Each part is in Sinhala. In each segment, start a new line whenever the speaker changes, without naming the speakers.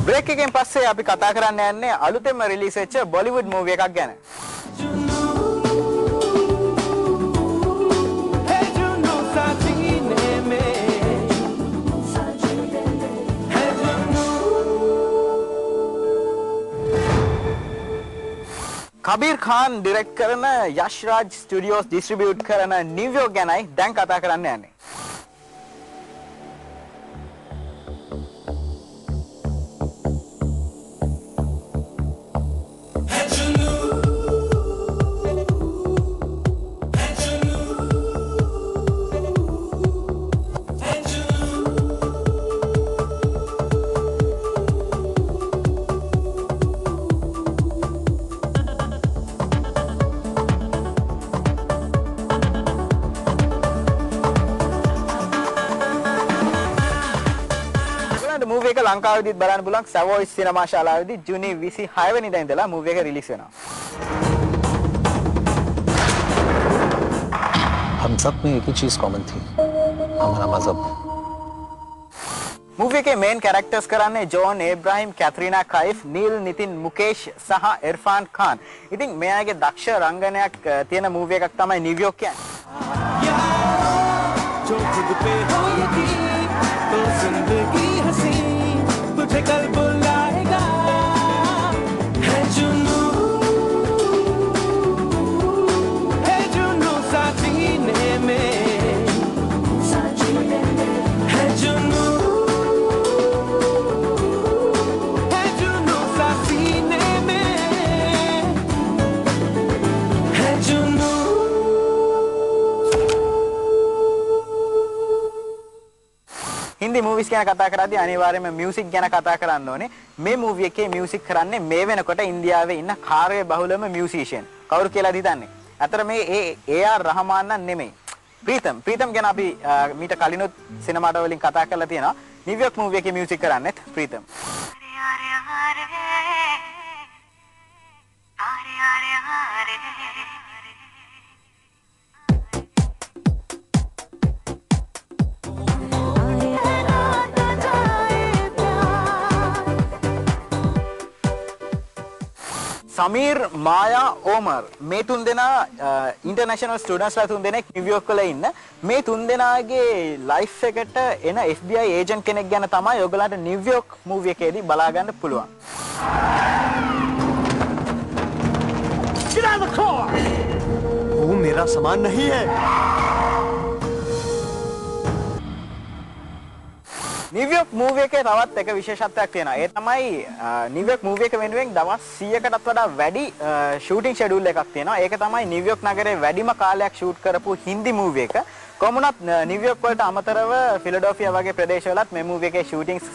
බ්‍රේක් එකෙන් පස්සේ අපි කතා කරන්න යන්නේ අලුතෙන්ම රිලීස් වෙච්ච බොලිවුඩ් මූවි එකක් ගැන. කබීර් ખાન ඩිරෙක්ට් කරන යෂ් රාජ් ස්ටුඩියෝස් ඩිස්ට්‍රිබියුට් කරන නිව්යෝක් ගැනයි දැන් කතා කරන්න යන්නේ. मूवी එක ලංකාවේදීත් බලන්න පුළුවන් සවොයිස් සිනමා ශාලාවේදී ජූනි 26 වෙනිදා ඉඳලා मूवी එක රිලීස් වෙනවා.
हम सब में एक ही चीज कॉमन थी, हमारा मजहब.
मूवी එකේ මේන් කැරක්ටර්ස් කරන්නේ ජෝන් ඒබ්‍රාහිම්, කැත්‍රීනා කයිෆ්, නීල් නිතින් මුකේෂ් සහ ඉර්ෆාන් खान. ඉතින් මෙයාගේ දක්ෂ රංගනයක් තියෙන मूवी එකක් තමයි නිව්යෝක් කියන්නේ. तुझे कल बुलाएगा है जुनू सा सीने में है जुनू सा सीने में है जुनू. हिंदी मूवीज ගැන කතා කරද්දී අනිවාර්යයෙන්ම මියුසික් ගැන කතා කරන්න ඕනේ. මේ මූවි එකේ මියුසික් කරන්නේ මේ වෙනකොට ඉන්දියාවේ ඉන්න කාර්ය බහුලම මියුසිෂියන්. කවුරු කියලාද හිතන්නේ? අතර මේ AR රහමාන් නම් නෙමෙයි. ප්‍රීතම් ගැන අපි මීට කලිනුත් සිනමාට වලින් කතා කරලා තියෙනවා. නිව්යෝක් මූවි එකේ මියුසික් කරන්නේත් ප්‍රීතම්. සමීර් මායා ඕමර් මේ තුන් දෙනා ඉන්ටර්නැෂනල් ස්ටුඩන්ට්ස්ලා තුන් දෙනෙක් නිව්යෝක් වල ඉන්න. මේ තුන් දෙනාගේ ලයිෆ් එකට එන FBI ඒජන්ට් කෙනෙක් ගැන තමයි ඔයගලන්ට නිව්යෝක් මූවි එකේදී බලා ගන්න පුළුවන්. Get out of the car!
वो मेरा सामान नहीं है.
නිව්යෝක් මූවි එකේ තවත් එක විශේෂත්වයක් තියෙනවා. ඒ තමයි නිව්යෝක් මූවි එක වෙනුවෙන් දවස් 100කටත් වඩා වැඩි ෂූටින් ෂෙඩියුල් එකක් තියෙනවා. ඒක තමයි නිව්යෝක් නගරේ වැඩිම කාලයක් ෂූට් කරපු හින්දි මූවි එක. කොහොමුණත් නිව්යෝක් වලට අමතරව ෆිලඩෙල්ෆියා වගේ ප්‍රදේශවලත් මේ මූවි එකේ ෂූටින්ග්ස්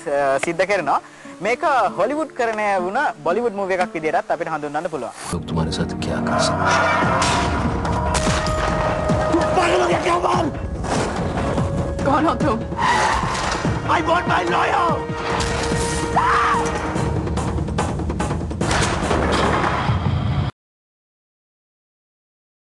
සිද්ධ කරනවා. මේක හොලිවුඩ් කරණය වුණ බොලිවුඩ් මූවි එකක් විදිහටත් අපිට හඳුන්වන්න පුළුවන්.
लोग तुम्हारे साथ क्या कर सकते हैं?
पागल हो गया क्या बाल?
कौन हो तुम?
I want my lawyer!